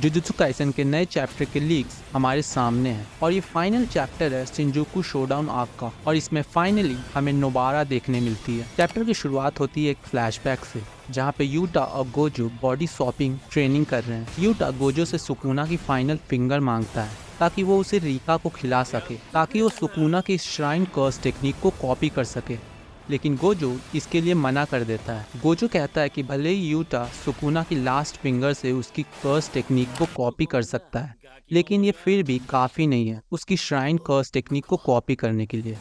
Jujutsu Kaisen के नए chapter के लीक्स हमारे सामने हैं और ये फाइनल चैप्टर है शिनजुकु शोडाउन आर्क का और इसमें फाइनली हमें नोबारा देखने मिलती है। चैप्टर की शुरुआत होती है एक फ्लैशबैक से, जहाँ पे यूटा और गोजो बॉडी स्वैपिंग ट्रेनिंग कर रहे हैं। यूटा गोजो से सुकुना की फाइनल फिंगर मांगता है ताकि वो उसे रिका को खिला सके, ताकि वो सुकुना की श्राइन कर्स टेक्निक को कॉपी कर सके, लेकिन गोजो इसके लिए मना कर देता है। गोजो कहता है कि भले ही यूटा सुकुना की लास्ट फिंगर से उसकी कर्स टेक्निक को कॉपी कर सकता है, लेकिन ये फिर भी काफ़ी नहीं है उसकी श्राइन कर्स टेक्निक को कॉपी करने के लिए।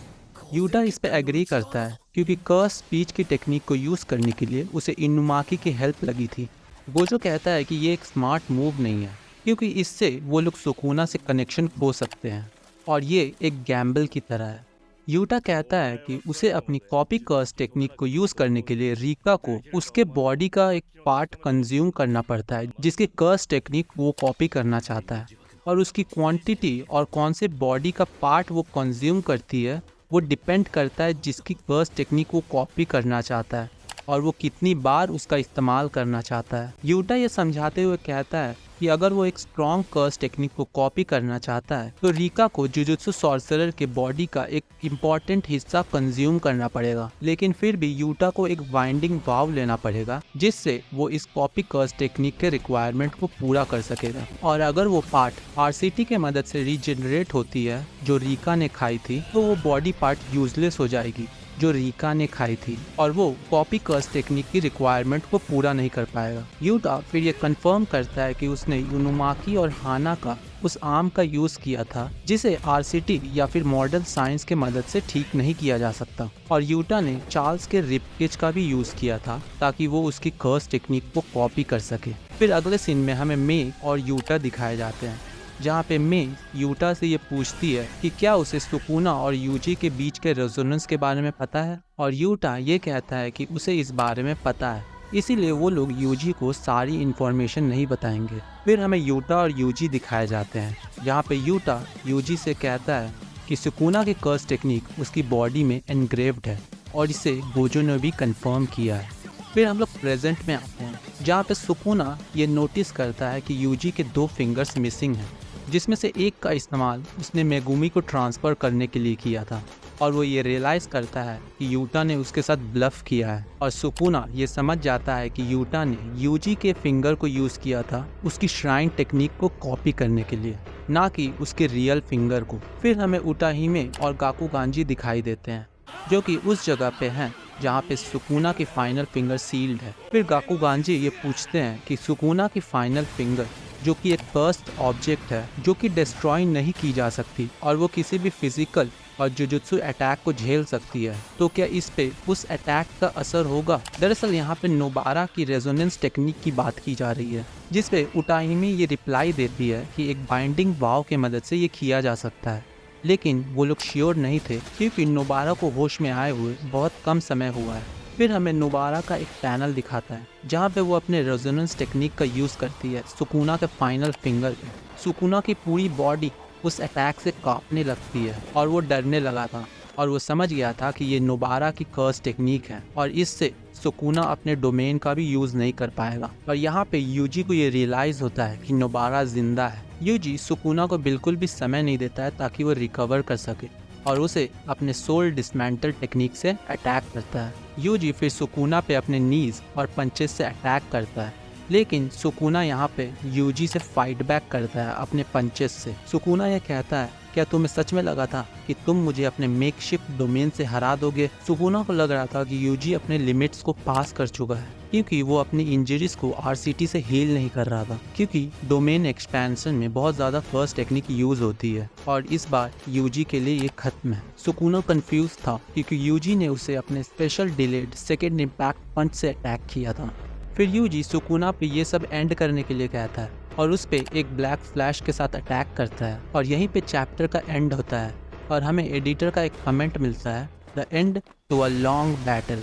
यूटा इस पे एग्री करता है क्योंकि कर्स स्पीच की टेक्निक को यूज़ करने के लिए उसे इनुमाकी की हेल्प लगी थी। गोजो कहता है कि ये एक स्मार्ट मूव नहीं है क्योंकि इससे वो लोग सुकुना से कनेक्शन खो सकते हैं और ये एक गैम्बल की तरह है। यूटा कहता है कि उसे अपनी कॉपी कर्स टेक्निक को यूज़ करने के लिए रिका को उसके बॉडी का एक पार्ट कंज्यूम करना पड़ता है जिसकी कर्स टेक्निक वो कॉपी करना चाहता है, और उसकी क्वांटिटी और कौन से बॉडी का पार्ट वो कंज्यूम करती है वो डिपेंड करता है जिसकी कर्स टेक्निक वो कॉपी करना चाहता है और वो कितनी बार उसका इस्तेमाल करना चाहता है। यूटा ये समझाते हुए कहता है कि अगर वो एक स्ट्रॉन्ग कर्स टेक्निक को कॉपी करना चाहता है तो रिका को जुजुत्सु सॉर्सरर के बॉडी का एक इम्पॉर्टेंट हिस्सा कंज्यूम करना पड़ेगा, लेकिन फिर भी यूटा को एक वाइंडिंग वाव लेना पड़ेगा जिससे वो इस कॉपी कर्स टेक्निक के रिक्वायरमेंट को पूरा कर सकेगा। और अगर वो पार्ट आरसीटी के मदद से रीजनरेट होती है जो रिका ने खाई थी, तो वो बॉडी पार्ट यूजलेस हो जाएगी जो रिका ने खाई थी और वो कॉपी कर्स टेक्निक की रिक्वायरमेंट को पूरा नहीं कर पाएगा। यूटा फिर ये कंफर्म करता है कि उसने इनुमाकी और हाना का उस आर्म का यूज़ किया था जिसे आरसीटी या फिर मॉडर्न साइंस के मदद से ठीक नहीं किया जा सकता, और यूटा ने चार्ल्स के रिबकेज का भी यूज़ किया था ताकि वो उसकी कर्स टेक्निक को कॉपी कर सके। फिर अगले सीन में हमें मे और यूटा दिखाए जाते हैं, जहाँ पे मे यूटा से ये पूछती है कि क्या उसे सुकुना और यूजी के बीच के रेजोनेंस के बारे में पता है, और यूटा ये कहता है कि उसे इस बारे में पता है, इसीलिए वो लोग यूजी को सारी इन्फॉर्मेशन नहीं बताएंगे। फिर हमें यूटा और यूजी दिखाए जाते हैं, जहाँ पे यूटा यूजी से कहता है कि सुकुना की कर्स टेक्निक उसकी बॉडी में एनग्रेव्ड है और इसे गोजो ने भी कंफर्म किया है। फिर हम लोग प्रेजेंट में आते हैं, जहाँ पे सुकुना ये नोटिस करता है कि यूजी के 2 फिंगर्स मिसिंग हैं, जिसमें से एक का इस्तेमाल उसने मेगुमी को ट्रांसफ़र करने के लिए किया था, और वो ये रियलाइज़ करता है कि यूटा ने उसके साथ ब्लफ किया है, और सुकुना ये समझ जाता है कि यूटा ने यूजी के फिंगर को यूज़ किया था उसकी श्राइन टेक्निक को कॉपी करने के लिए, ना कि उसके रियल फिंगर को। फिर हमें उटाहिमे और गाकुगांजी दिखाई देते हैं जो कि उस जगह पे हैं जहाँ पे सुकुना की फाइनल फिंगर सील्ड है। फिर गाकुगांजी ये पूछते हैं कि सुकुना की फाइनल फिंगर जो कि एक फर्स्ट ऑब्जेक्ट है जो कि डिस्ट्रॉय नहीं की जा सकती और वो किसी भी फिजिकल और जुजुत्सु अटैक को झेल सकती है, तो क्या इस पे उस अटैक का असर होगा। दरअसल यहाँ पे नोबारा की रेजोनेंस टेक्निक की बात की जा रही है, जिस पे उटाहिमे ये रिप्लाई देती है कि एक बाइंडिंग वाव के मदद से ये किया जा सकता है, लेकिन वो लोग श्योर नहीं थे क्योंकि नोबारा को होश में आए हुए बहुत कम समय हुआ है। फिर हमें नोबारा का एक पैनल दिखाता है जहाँ पे वो अपने रेजोनेंस टेक्निक का यूज़ करती है सुकुना के फाइनल फिंगर पे। सुकुना की पूरी बॉडी उस अटैक से कांपने लगती है और वो डरने लगा था, और वो समझ गया था कि ये नोबारा की कर्स टेक्निक है और इससे सुकुना अपने डोमेन का भी यूज़ नहीं कर पाएगा। और यहाँ पे यूजी को ये रियलाइज़ होता है कि नोबारा जिंदा है। यूजी सुकुना को बिल्कुल भी समय नहीं देता है ताकि वो रिकवर कर सके और उसे अपने सोल डिसमेंटल टेक्निक से अटैक करता है। यूजी फिर सुकुना पे अपने नीज और पंचेस से अटैक करता है, लेकिन सुकुना यहाँ पे यूजी से फाइट बैक करता है अपने पंचेस से। सुकुना ये कहता है, क्या तुम्हें सच में लगा था कि तुम मुझे अपने मेकशिफ्ट डोमेन से हरा दोगे। सुकुना को लग रहा था कि यूजी अपने लिमिट्स को पास कर चुका है क्योंकि वो अपनी इंजरीज को आरसीटी से हील नहीं कर रहा था, क्योंकि डोमेन एक्सपेंशन में बहुत ज़्यादा फर्स्ट टेक्निक यूज़ होती है और इस बार यूजी के लिए ये खत्म है। सुकुना कंफ्यूज था क्योंकि यूजी ने उसे अपने स्पेशल डिलेड सेकेंड इम्पैक्ट पंच से अटैक किया था। फिर यूजी सुकुना पे ये सब एंड करने के लिए कहता है और उस पे एक ब्लैक फ्लैश के साथ अटैक करता है, और यहीं पे चैप्टर का एंड होता है और हमें एडिटर का एक कमेंट मिलता है, the end to a long battle.